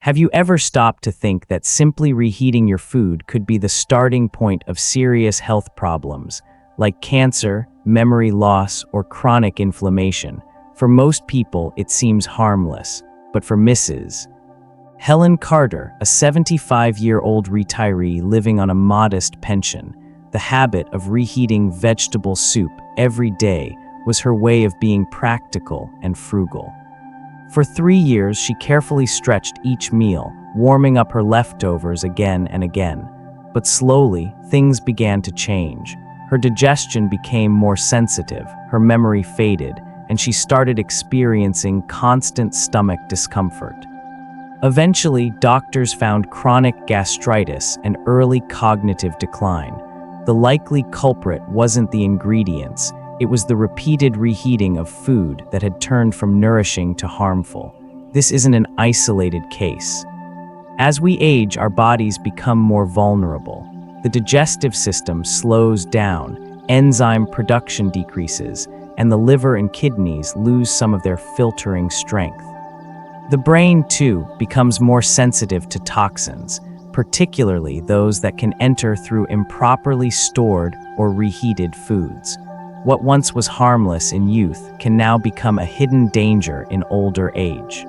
Have you ever stopped to think that simply reheating your food could be the starting point of serious health problems, like cancer, memory loss, or chronic inflammation? For most people, it seems harmless, but for Mrs. Helen Carter, a 75-year-old retiree living on a modest pension, the habit of reheating vegetable soup every day was her way of being practical and frugal. For 3 years, she carefully stretched each meal, warming up her leftovers again and again. But slowly, things began to change. Her digestion became more sensitive, her memory faded, and she started experiencing constant stomach discomfort. Eventually, doctors found chronic gastritis and early cognitive decline. The likely culprit wasn't the ingredients. It was the repeated reheating of food that had turned from nourishing to harmful. This isn't an isolated case. As we age, our bodies become more vulnerable. The digestive system slows down, enzyme production decreases, and the liver and kidneys lose some of their filtering strength. The brain, too, becomes more sensitive to toxins, particularly those that can enter through improperly stored or reheated foods. What once was harmless in youth can now become a hidden danger in older age.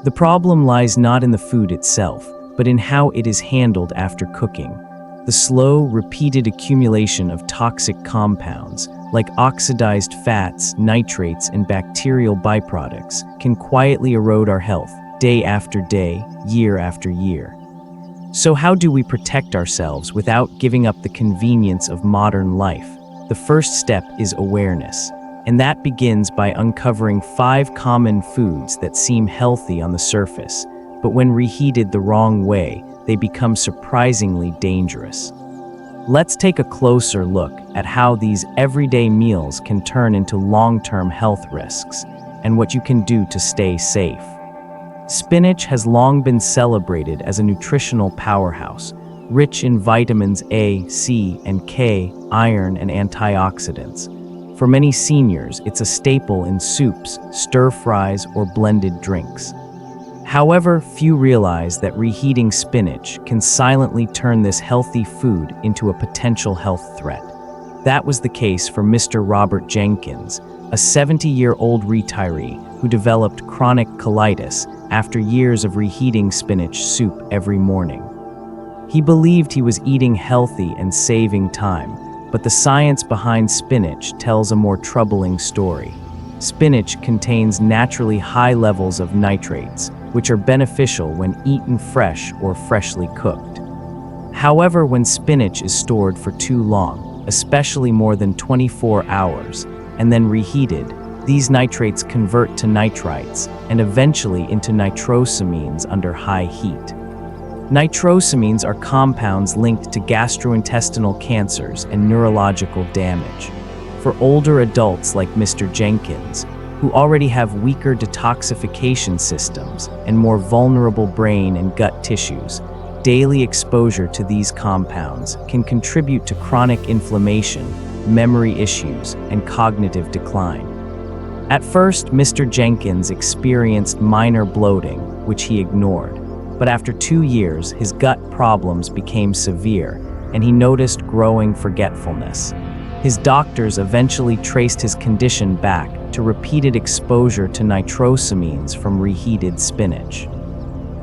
The problem lies not in the food itself, but in how it is handled after cooking. The slow, repeated accumulation of toxic compounds, like oxidized fats, nitrates, and bacterial byproducts, can quietly erode our health day after day, year after year. So how do we protect ourselves without giving up the convenience of modern life? The first step is awareness, and that begins by uncovering 5 common foods that seem healthy on the surface, but when reheated the wrong way, they become surprisingly dangerous. Let's take a closer look at how these everyday meals can turn into long-term health risks, and what you can do to stay safe. Spinach has long been celebrated as a nutritional powerhouse, rich in vitamins A, C, and K, iron, and antioxidants. For many seniors, it's a staple in soups, stir-fries, or blended drinks. However, few realize that reheating spinach can silently turn this healthy food into a potential health threat. That was the case for Mr. Robert Jenkins, a 70-year-old retiree who developed chronic colitis after years of reheating spinach soup every morning. He believed he was eating healthy and saving time, but the science behind spinach tells a more troubling story. Spinach contains naturally high levels of nitrates, which are beneficial when eaten fresh or freshly cooked. However, when spinach is stored for too long, especially more than 24 hours, and then reheated, these nitrates convert to nitrites and eventually into nitrosamines under high heat. Nitrosamines are compounds linked to gastrointestinal cancers and neurological damage. For older adults like Mr. Jenkins, who already have weaker detoxification systems and more vulnerable brain and gut tissues, daily exposure to these compounds can contribute to chronic inflammation, memory issues, and cognitive decline. At first, Mr. Jenkins experienced minor bloating, which he ignored. But after 2 years, his gut problems became severe, and he noticed growing forgetfulness. His doctors eventually traced his condition back to repeated exposure to nitrosamines from reheated spinach.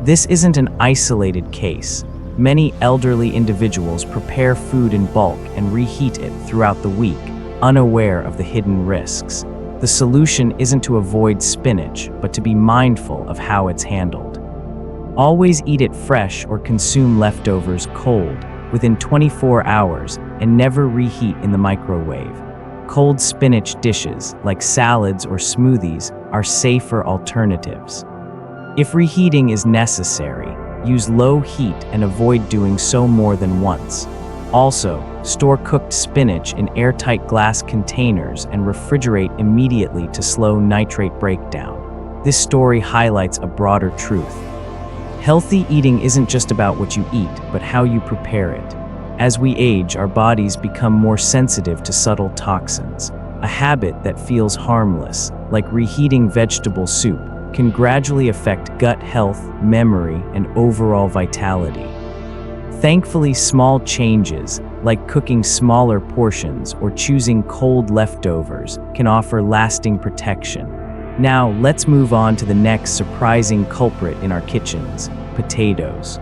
This isn't an isolated case. Many elderly individuals prepare food in bulk and reheat it throughout the week, unaware of the hidden risks. The solution isn't to avoid spinach, but to be mindful of how it's handled. Always eat it fresh or consume leftovers cold, within 24 hours, and never reheat in the microwave. Cold spinach dishes, like salads or smoothies, are safer alternatives. If reheating is necessary, use low heat and avoid doing so more than once. Also, store cooked spinach in airtight glass containers and refrigerate immediately to slow nitrate breakdown. This story highlights a broader truth. Healthy eating isn't just about what you eat, but how you prepare it. As we age, our bodies become more sensitive to subtle toxins. A habit that feels harmless, like reheating vegetable soup, can gradually affect gut health, memory, and overall vitality. Thankfully, small changes, like cooking smaller portions or choosing cold leftovers, can offer lasting protection. Now, let's move on to the next surprising culprit in our kitchens: potatoes.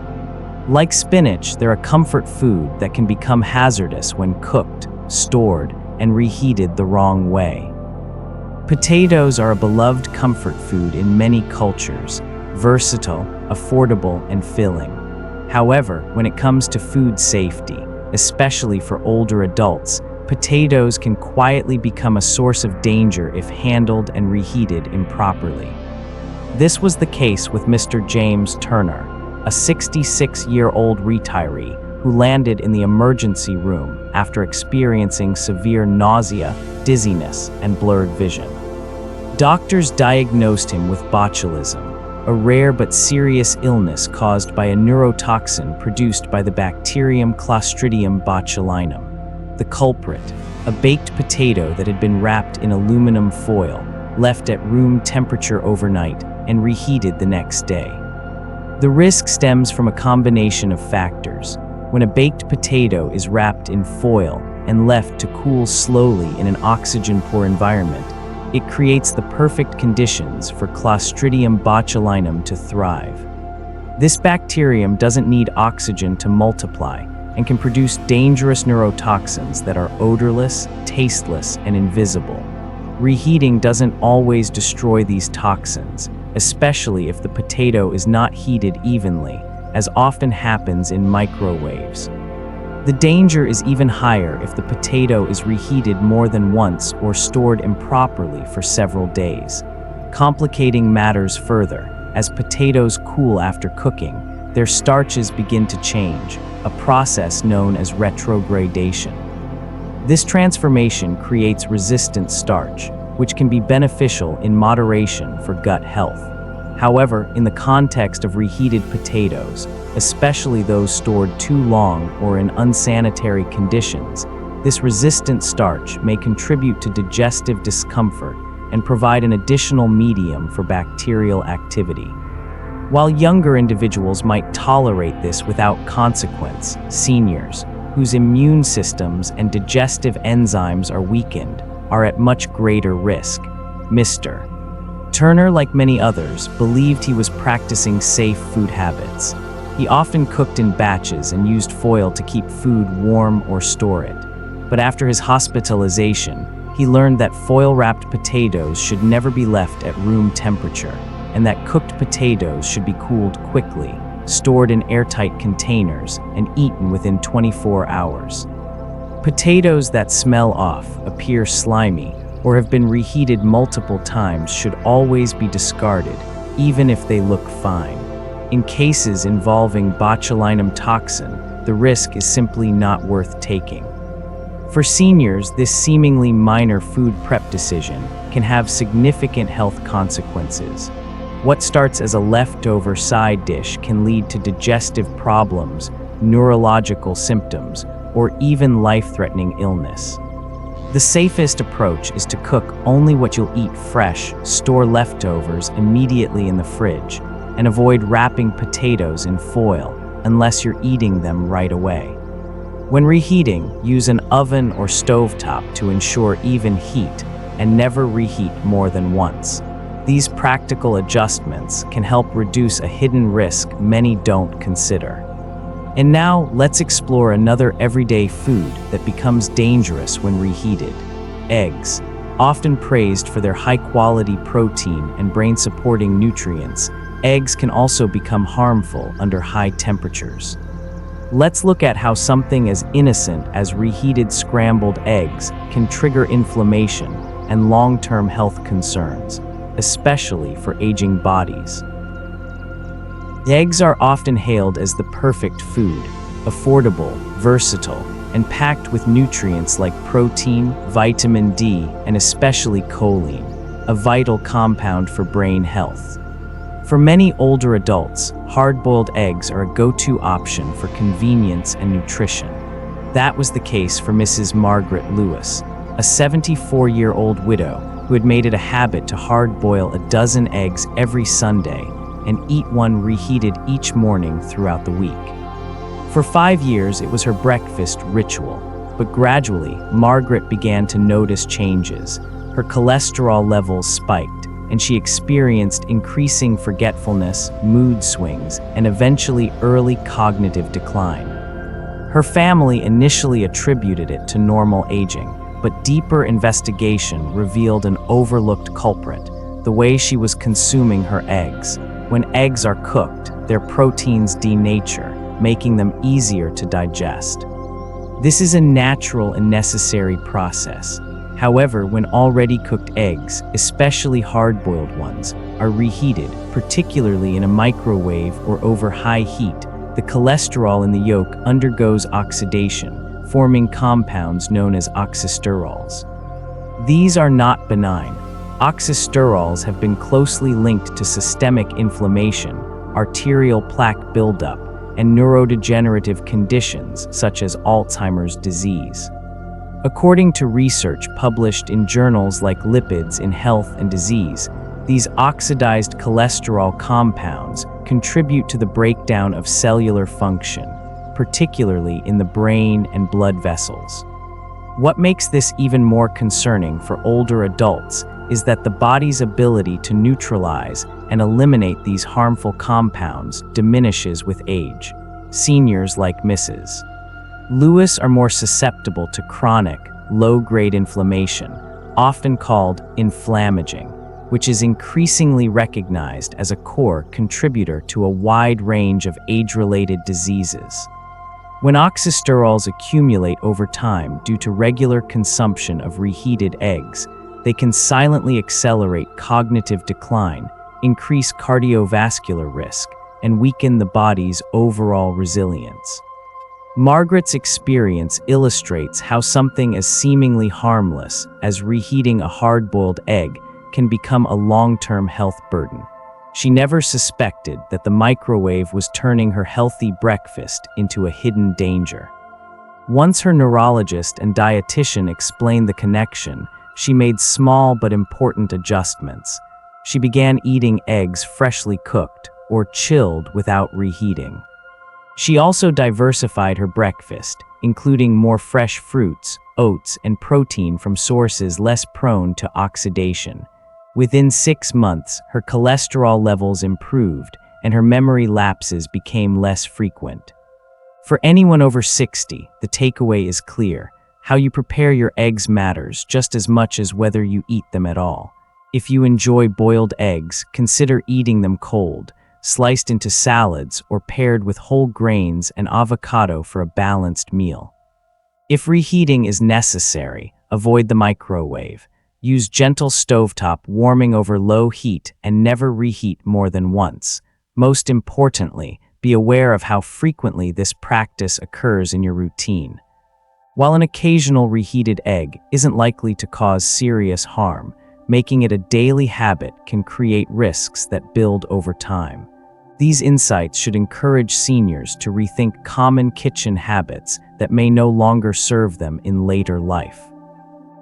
Like spinach, they're a comfort food that can become hazardous when cooked, stored, and reheated the wrong way. Potatoes are a beloved comfort food in many cultures, versatile, affordable, and filling. However, when it comes to food safety, especially for older adults, potatoes can quietly become a source of danger if handled and reheated improperly. This was the case with Mr. James Turner, a 66-year-old retiree who landed in the emergency room after experiencing severe nausea, dizziness, and blurred vision. Doctors diagnosed him with botulism, a rare but serious illness caused by a neurotoxin produced by the bacterium Clostridium botulinum. The culprit, a baked potato that had been wrapped in aluminum foil, left at room temperature overnight, and reheated the next day. The risk stems from a combination of factors. When a baked potato is wrapped in foil and left to cool slowly in an oxygen-poor environment, it creates the perfect conditions for Clostridium botulinum to thrive. This bacterium doesn't need oxygen to multiply and can produce dangerous neurotoxins that are odorless, tasteless, and invisible. Reheating doesn't always destroy these toxins, especially if the potato is not heated evenly, as often happens in microwaves. The danger is even higher if the potato is reheated more than once or stored improperly for several days. Complicating matters further, as potatoes cool after cooking, their starches begin to change, a process known as retrogradation. This transformation creates resistant starch, which can be beneficial in moderation for gut health. However, in the context of reheated potatoes, especially those stored too long or in unsanitary conditions, this resistant starch may contribute to digestive discomfort and provide an additional medium for bacterial activity. While younger individuals might tolerate this without consequence, seniors, whose immune systems and digestive enzymes are weakened, are at much greater risk. Mr. Turner, like many others, believed he was practicing safe food habits. He often cooked in batches and used foil to keep food warm or store it. But after his hospitalization, he learned that foil-wrapped potatoes should never be left at room temperature, and that cooked potatoes should be cooled quickly, stored in airtight containers, and eaten within 24 hours. Potatoes that smell off, appear slimy, or have been reheated multiple times should always be discarded, even if they look fine. In cases involving botulinum toxin, the risk is simply not worth taking. For seniors, this seemingly minor food prep decision can have significant health consequences. What starts as a leftover side dish can lead to digestive problems, neurological symptoms, or even life-threatening illness. The safest approach is to cook only what you'll eat fresh, store leftovers immediately in the fridge, and avoid wrapping potatoes in foil unless you're eating them right away. When reheating, use an oven or stovetop to ensure even heat and never reheat more than once. These practical adjustments can help reduce a hidden risk many don't consider. And now, let's explore another everyday food that becomes dangerous when reheated: eggs. Often praised for their high-quality protein and brain-supporting nutrients, eggs can also become harmful under high temperatures. Let's look at how something as innocent as reheated scrambled eggs can trigger inflammation and long-term health concerns, especially for aging bodies. Eggs are often hailed as the perfect food, affordable, versatile, and packed with nutrients like protein, vitamin D, and especially choline, a vital compound for brain health. For many older adults, hard-boiled eggs are a go-to option for convenience and nutrition. That was the case for Mrs. Margaret Lewis, a 74-year-old widow who had made it a habit to hard-boil a dozen eggs every Sunday and eat one reheated each morning throughout the week. For 5 years, it was her breakfast ritual, but gradually, Margaret began to notice changes. Her cholesterol levels spiked, and she experienced increasing forgetfulness, mood swings, and eventually early cognitive decline. Her family initially attributed it to normal aging, but deeper investigation revealed an overlooked culprit: the way she was consuming her eggs. When eggs are cooked, their proteins denature, making them easier to digest. This is a natural and necessary process. However, when already cooked eggs, especially hard-boiled ones, are reheated, particularly in a microwave or over high heat, the cholesterol in the yolk undergoes oxidation, forming compounds known as oxysterols. These are not benign. Oxysterols have been closely linked to systemic inflammation, arterial plaque buildup, and neurodegenerative conditions such as Alzheimer's disease. According to research published in journals like Lipids in Health and Disease, these oxidized cholesterol compounds contribute to the breakdown of cellular function, particularly in the brain and blood vessels. What makes this even more concerning for older adults is that the body's ability to neutralize and eliminate these harmful compounds diminishes with age. Seniors like Mrs. Lewis are more susceptible to chronic, low-grade inflammation, often called inflammaging, which is increasingly recognized as a core contributor to a wide range of age-related diseases. When oxysterols accumulate over time due to regular consumption of reheated eggs, they can silently accelerate cognitive decline, increase cardiovascular risk, and weaken the body's overall resilience. Margaret's experience illustrates how something as seemingly harmless as reheating a hard-boiled egg can become a long-term health burden. She never suspected that the microwave was turning her healthy breakfast into a hidden danger. Once her neurologist and dietitian explained the connection, she made small but important adjustments. She began eating eggs freshly cooked or chilled without reheating. She also diversified her breakfast, including more fresh fruits, oats, and protein from sources less prone to oxidation. Within 6 months, her cholesterol levels improved and her memory lapses became less frequent. For anyone over 60, the takeaway is clear. How you prepare your eggs matters just as much as whether you eat them at all. If you enjoy boiled eggs, consider eating them cold, sliced into salads, or paired with whole grains and avocado for a balanced meal. If reheating is necessary, avoid the microwave. Use gentle stovetop warming over low heat and never reheat more than once. Most importantly, be aware of how frequently this practice occurs in your routine. While an occasional reheated egg isn't likely to cause serious harm, making it a daily habit can create risks that build over time. These insights should encourage seniors to rethink common kitchen habits that may no longer serve them in later life.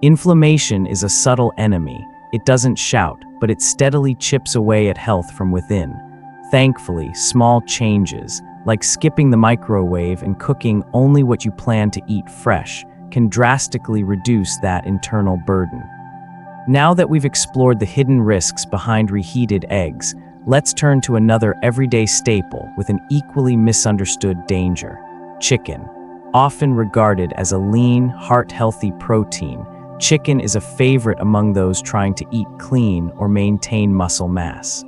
Inflammation is a subtle enemy. It doesn't shout, but it steadily chips away at health from within. Thankfully, small changes, like skipping the microwave and cooking only what you plan to eat fresh, can drastically reduce that internal burden. Now that we've explored the hidden risks behind reheated eggs, let's turn to another everyday staple with an equally misunderstood danger: chicken. Often regarded as a lean, heart-healthy protein, chicken is a favorite among those trying to eat clean or maintain muscle mass.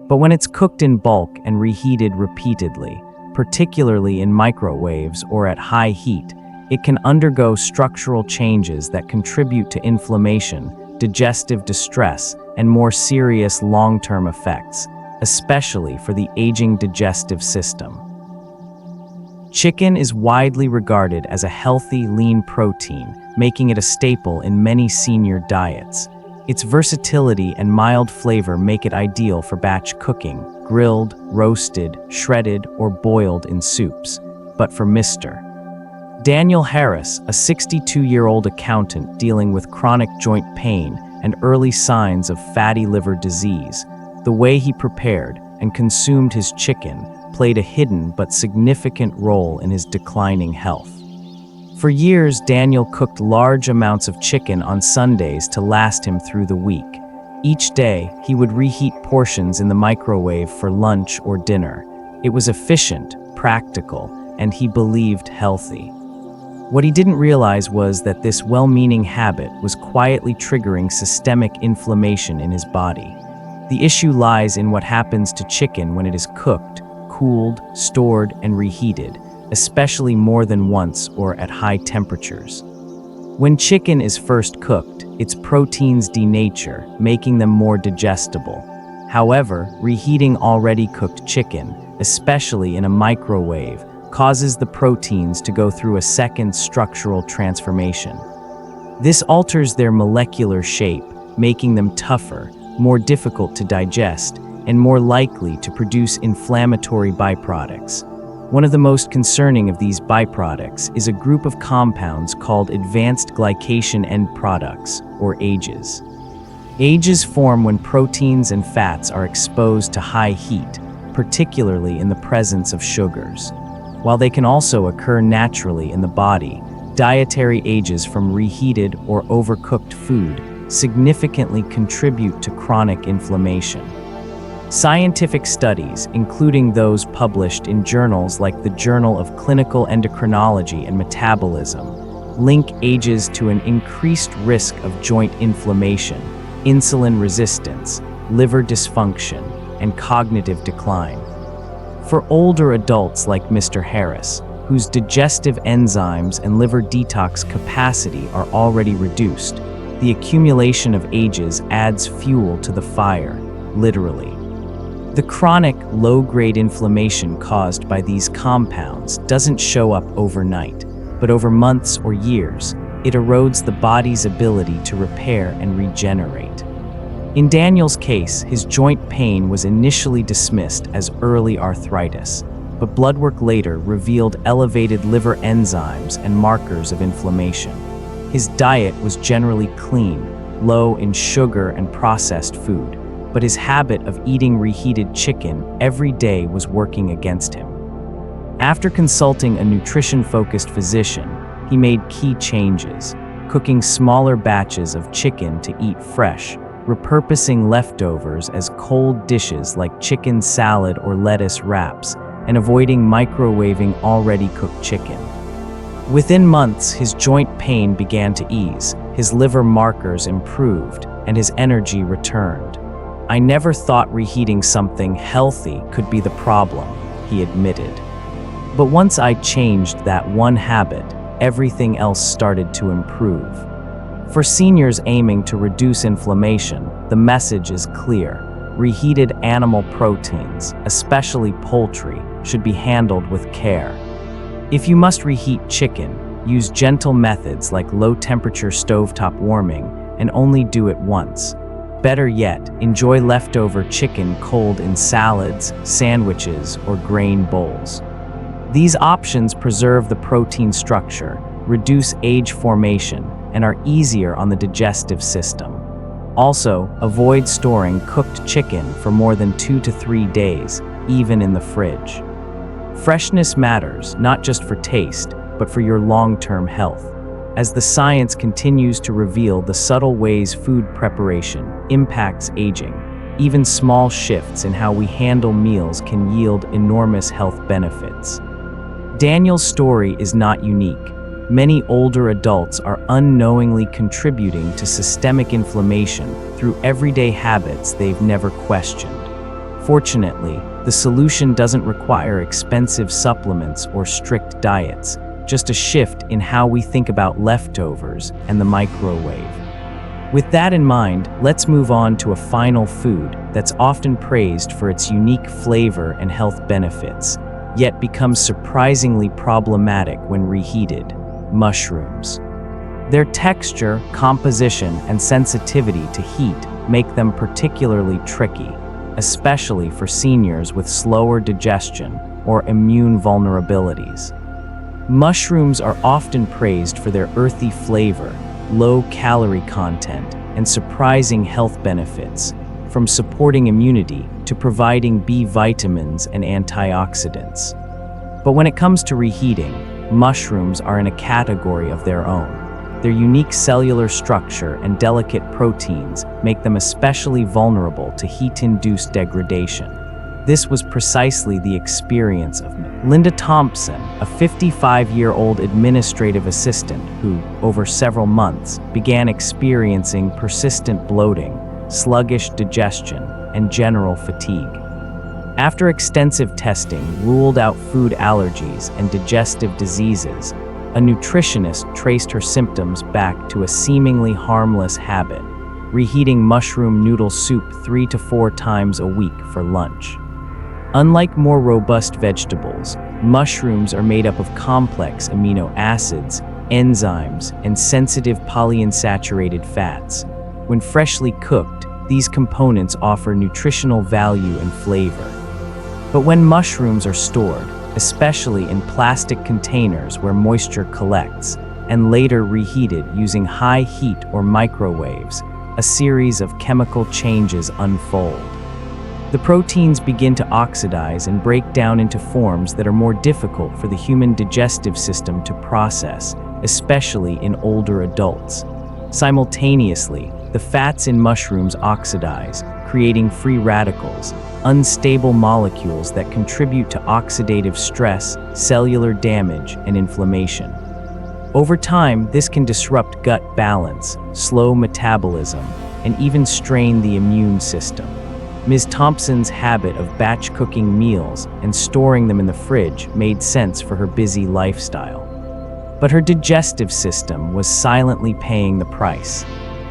But when it's cooked in bulk and reheated repeatedly, particularly in microwaves or at high heat, it can undergo structural changes that contribute to inflammation, digestive distress, and more serious long-term effects, especially for the aging digestive system. Chicken is widely regarded as a healthy, lean protein, making it a staple in many senior diets. Its versatility and mild flavor make it ideal for batch cooking, grilled, roasted, shredded, or boiled in soups. But for Mr. Daniel Harris, a 62-year-old accountant dealing with chronic joint pain and early signs of fatty liver disease. The way he prepared and consumed his chicken played a hidden but significant role in his declining health. For years, Daniel cooked large amounts of chicken on Sundays to last him through the week. Each day, he would reheat portions in the microwave for lunch or dinner. It was efficient, practical, and he believed healthy. What he didn't realize was that this well-meaning habit was quietly triggering systemic inflammation in his body. The issue lies in what happens to chicken when it is cooked, cooled, stored, and reheated, especially more than once or at high temperatures. When chicken is first cooked, its proteins denature, making them more digestible. However, reheating already cooked chicken, especially in a microwave, causes the proteins to go through a second structural transformation. This alters their molecular shape, making them tougher, more difficult to digest, and more likely to produce inflammatory byproducts. One of the most concerning of these byproducts is a group of compounds called advanced glycation end products, or AGEs. AGEs form when proteins and fats are exposed to high heat, particularly in the presence of sugars. While they can also occur naturally in the body, dietary AGEs from reheated or overcooked food significantly contribute to chronic inflammation. Scientific studies, including those published in journals like the Journal of Clinical Endocrinology and Metabolism, link AGEs to an increased risk of joint inflammation, insulin resistance, liver dysfunction, and cognitive decline. For older adults like Mr. Harris, whose digestive enzymes and liver detox capacity are already reduced, the accumulation of AGEs adds fuel to the fire, literally. The chronic, low-grade inflammation caused by these compounds doesn't show up overnight, but over months or years, it erodes the body's ability to repair and regenerate. In Daniel's case, his joint pain was initially dismissed as early arthritis, but blood work later revealed elevated liver enzymes and markers of inflammation. His diet was generally clean, low in sugar and processed food, but his habit of eating reheated chicken every day was working against him. After consulting a nutrition-focused physician, he made key changes, cooking smaller batches of chicken to eat fresh, repurposing leftovers as cold dishes like chicken salad or lettuce wraps, and avoiding microwaving already cooked chicken. Within months, his joint pain began to ease, his liver markers improved, and his energy returned. "I never thought reheating something healthy could be the problem," he admitted. "But once I changed that one habit, everything else started to improve." For seniors aiming to reduce inflammation, the message is clear. Reheated animal proteins, especially poultry, should be handled with care. If you must reheat chicken, use gentle methods like low-temperature stovetop warming and only do it once. Better yet, enjoy leftover chicken cold in salads, sandwiches, or grain bowls. These options preserve the protein structure, reduce age formation, and are easier on the digestive system. Also, avoid storing cooked chicken for more than 2 to 3 days, even in the fridge. Freshness matters, not just for taste, but for your long-term health. As the science continues to reveal the subtle ways food preparation impacts aging, even small shifts in how we handle meals can yield enormous health benefits. Daniel's story is not unique. Many older adults are unknowingly contributing to systemic inflammation through everyday habits they've never questioned. Fortunately, the solution doesn't require expensive supplements or strict diets, just a shift in how we think about leftovers and the microwave. With that in mind, let's move on to a final food that's often praised for its unique flavor and health benefits, yet becomes surprisingly problematic when reheated: mushrooms. Their texture, composition, and sensitivity to heat make them particularly tricky, especially for seniors with slower digestion or immune vulnerabilities. Mushrooms are often praised for their earthy flavor, low calorie content, and surprising health benefits, from supporting immunity to providing B vitamins and antioxidants. But when it comes to reheating, mushrooms are in a category of their own. Their unique cellular structure and delicate proteins make them especially vulnerable to heat-induced degradation. This was precisely the experience of Linda Thompson, a 55-year-old administrative assistant who, over several months, began experiencing persistent bloating, sluggish digestion, and general fatigue. After extensive testing ruled out food allergies and digestive diseases, a nutritionist traced her symptoms back to a seemingly harmless habit: reheating mushroom noodle soup 3 to 4 times a week for lunch. Unlike more robust vegetables, mushrooms are made up of complex amino acids, enzymes, and sensitive polyunsaturated fats. When freshly cooked, these components offer nutritional value and flavor. But when mushrooms are stored, especially in plastic containers where moisture collects, and later reheated using high heat or microwaves, a series of chemical changes unfold. The proteins begin to oxidize and break down into forms that are more difficult for the human digestive system to process, especially in older adults. Simultaneously, the fats in mushrooms oxidize, creating free radicals, unstable molecules that contribute to oxidative stress, cellular damage, and inflammation. Over time, this can disrupt gut balance, slow metabolism, and even strain the immune system. Ms. Thompson's habit of batch cooking meals and storing them in the fridge made sense for her busy lifestyle. But her digestive system was silently paying the price.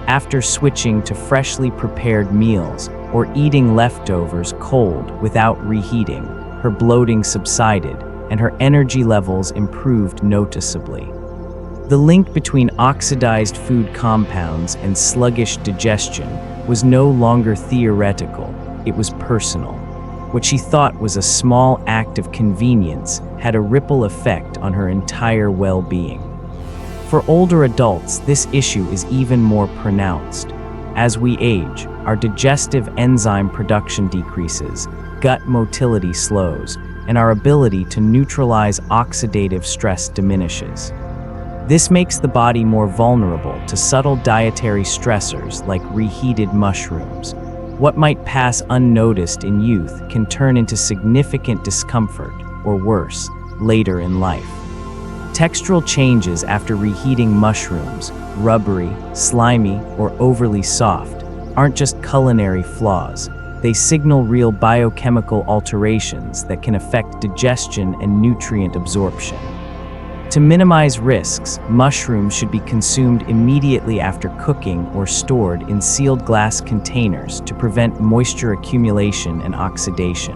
After switching to freshly prepared meals or eating leftovers cold without reheating, her bloating subsided and her energy levels improved noticeably. The link between oxidized food compounds and sluggish digestion was no longer theoretical, it was personal. What she thought was a small act of convenience had a ripple effect on her entire well-being. For older adults, this issue is even more pronounced. As we age, our digestive enzyme production decreases, gut motility slows, and our ability to neutralize oxidative stress diminishes. This makes the body more vulnerable to subtle dietary stressors like reheated mushrooms. What might pass unnoticed in youth can turn into significant discomfort, or worse, later in life. Textural changes after reheating mushrooms, rubbery, slimy, or overly soft, aren't just culinary flaws. They signal real biochemical alterations that can affect digestion and nutrient absorption. To minimize risks, mushrooms should be consumed immediately after cooking or stored in sealed glass containers to prevent moisture accumulation and oxidation.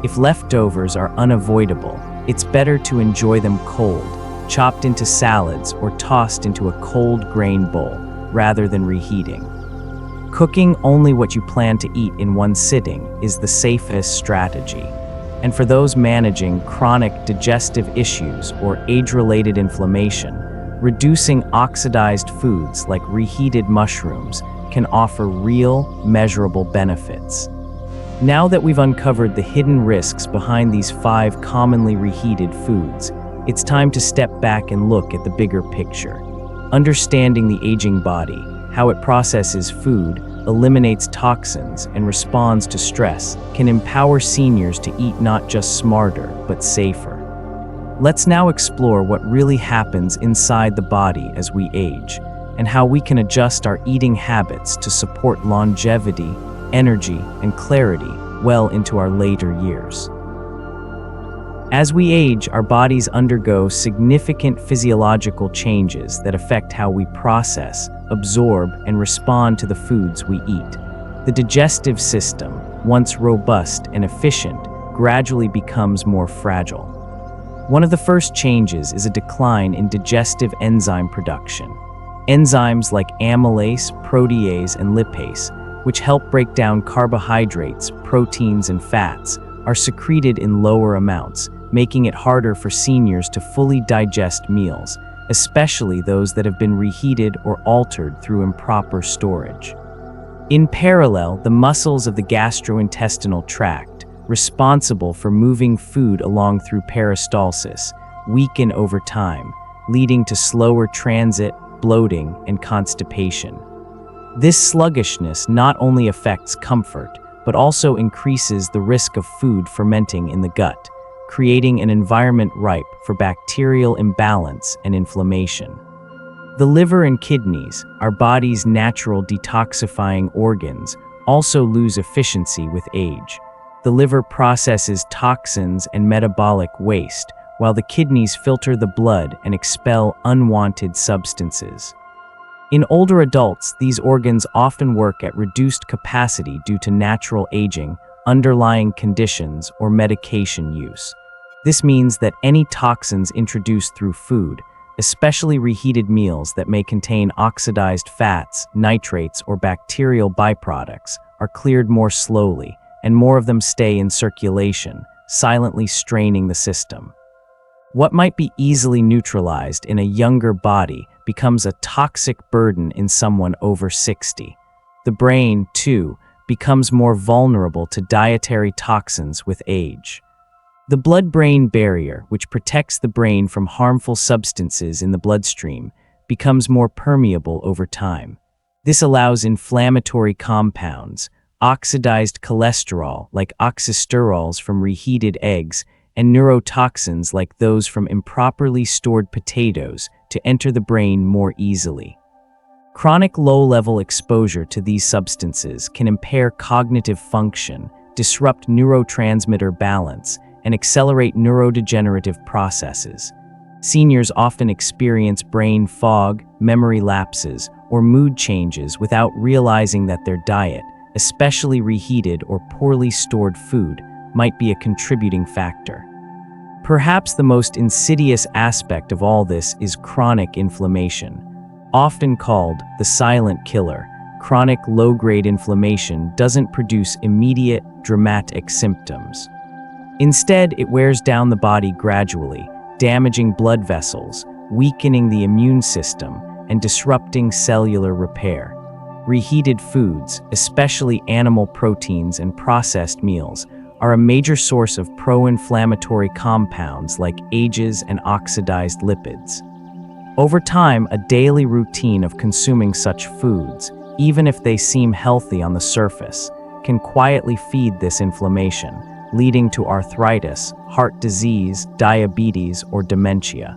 If leftovers are unavoidable, it's better to enjoy them cold, chopped into salads or tossed into a cold grain bowl, rather than reheating. Cooking only what you plan to eat in one sitting is the safest strategy. And for those managing chronic digestive issues or age-related inflammation, reducing oxidized foods like reheated mushrooms can offer real, measurable benefits. Now that we've uncovered the hidden risks behind these 5 commonly reheated foods, it's time to step back and look at the bigger picture. Understanding the aging body, how it processes food, eliminates toxins, and responds to stress can empower seniors to eat not just smarter, but safer. Let's now explore what really happens inside the body as we age, and how we can adjust our eating habits to support longevity, energy, and clarity well into our later years. As we age, our bodies undergo significant physiological changes that affect how we process, absorb, and respond to the foods we eat. The digestive system, once robust and efficient, gradually becomes more fragile. One of the first changes is a decline in digestive enzyme production. Enzymes like amylase, protease, and lipase, which help break down carbohydrates, proteins, and fats, are secreted in lower amounts, making it harder for seniors to fully digest meals. especially those that have been reheated or altered through improper storage. In parallel, the muscles of the gastrointestinal tract, responsible for moving food along through peristalsis, weaken over time, leading to slower transit, bloating, and constipation. This sluggishness not only affects comfort, but also increases the risk of food fermenting in the gut, creating an environment ripe for bacterial imbalance and inflammation. The liver and kidneys, our body's natural detoxifying organs, also lose efficiency with age. The liver processes toxins and metabolic waste, while the kidneys filter the blood and expel unwanted substances. In older adults, these organs often work at reduced capacity due to natural aging, underlying conditions, or medication use. This means that any toxins introduced through food, especially reheated meals that may contain oxidized fats, nitrates, or bacterial byproducts, are cleared more slowly, and more of them stay in circulation, silently straining the system. What might be easily neutralized in a younger body becomes a toxic burden in someone over 60. The brain, too, becomes more vulnerable to dietary toxins with age. The blood-brain barrier, which protects the brain from harmful substances in the bloodstream, becomes more permeable over time. This allows inflammatory compounds, oxidized cholesterol like oxysterols from reheated eggs, and neurotoxins like those from improperly stored potatoes to enter the brain more easily. Chronic low-level exposure to these substances can impair cognitive function, disrupt neurotransmitter balance, and accelerate neurodegenerative processes. Seniors often experience brain fog, memory lapses, or mood changes without realizing that their diet, especially reheated or poorly stored food, might be a contributing factor. Perhaps the most insidious aspect of all this is chronic inflammation. Often called the silent killer, chronic low-grade inflammation doesn't produce immediate, dramatic symptoms. Instead, it wears down the body gradually, damaging blood vessels, weakening the immune system, and disrupting cellular repair. Reheated foods, especially animal proteins and processed meals, are a major source of pro-inflammatory compounds like AGEs and oxidized lipids. Over time, a daily routine of consuming such foods, even if they seem healthy on the surface, can quietly feed this inflammation, leading to arthritis, heart disease, diabetes, or dementia.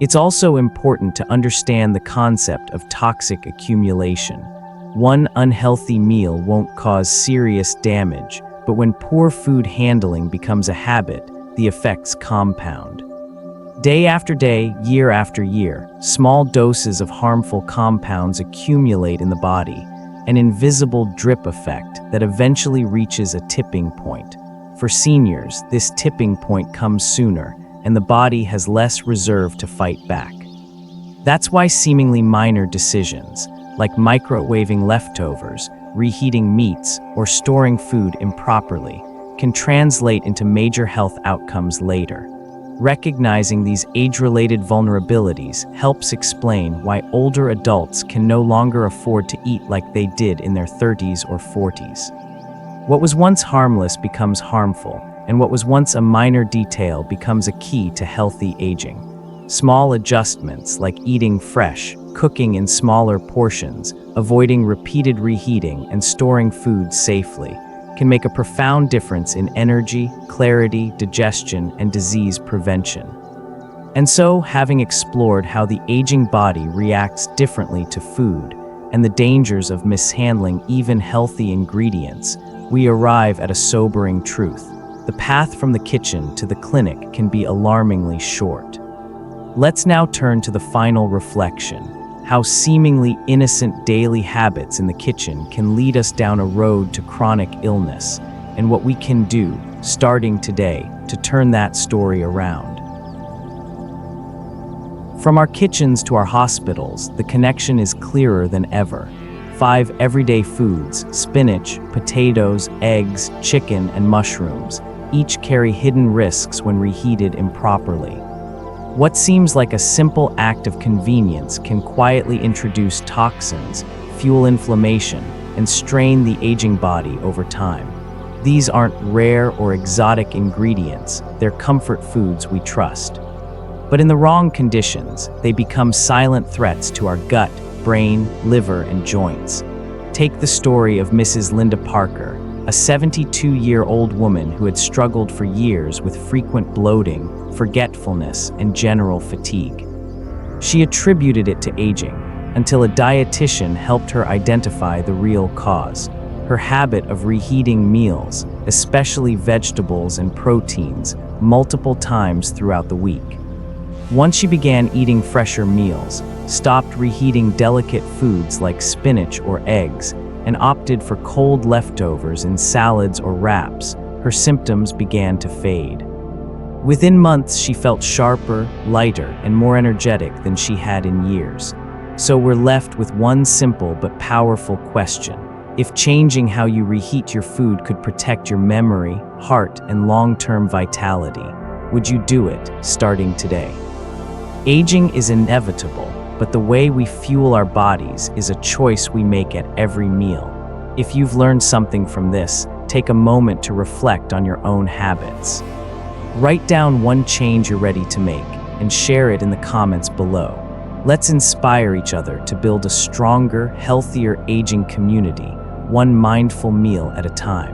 It's also important to understand the concept of toxic accumulation. One unhealthy meal won't cause serious damage, but when poor food handling becomes a habit, the effects compound. Day after day, year after year, small doses of harmful compounds accumulate in the body, an invisible drip effect that eventually reaches a tipping point. For seniors, this tipping point comes sooner, and the body has less reserve to fight back. That's why seemingly minor decisions, like microwaving leftovers, reheating meats, or storing food improperly, can translate into major health outcomes later. Recognizing these age-related vulnerabilities helps explain why older adults can no longer afford to eat like they did in their 30s or 40s. What was once harmless becomes harmful, and what was once a minor detail becomes a key to healthy aging. Small adjustments like eating fresh, cooking in smaller portions, avoiding repeated reheating, and storing food safely can make a profound difference in energy, clarity, digestion, and disease prevention. And so, having explored how the aging body reacts differently to food and the dangers of mishandling even healthy ingredients, we arrive at a sobering truth. The path from the kitchen to the clinic can be alarmingly short. Let's now turn to the final reflection: how seemingly innocent daily habits in the kitchen can lead us down a road to chronic illness, and what we can do, starting today, to turn that story around. From our kitchens to our hospitals, the connection is clearer than ever. 5 everyday foods, spinach, potatoes, eggs, chicken, and mushrooms, each carry hidden risks when reheated improperly. What seems like a simple act of convenience can quietly introduce toxins, fuel inflammation, and strain the aging body over time. These aren't rare or exotic ingredients, they're comfort foods we trust. But in the wrong conditions, they become silent threats to our gut, brain, liver, and joints. Take the story of Mrs. Linda Parker, a 72-year-old woman who had struggled for years with frequent bloating, forgetfulness, and general fatigue. She attributed it to aging, until a dietitian helped her identify the real cause: her habit of reheating meals, especially vegetables and proteins, multiple times throughout the week. Once she began eating fresher meals, stopped reheating delicate foods like spinach or eggs, and opted for cold leftovers in salads or wraps, her symptoms began to fade. Within months, she felt sharper, lighter, and more energetic than she had in years. So we're left with one simple but powerful question: if changing how you reheat your food could protect your memory, heart, and long-term vitality, would you do it, starting today? Aging is inevitable, but the way we fuel our bodies is a choice we make at every meal. If you've learned something from this, take a moment to reflect on your own habits. Write down one change you're ready to make and share it in the comments below. Let's inspire each other to build a stronger, healthier aging community, one mindful meal at a time.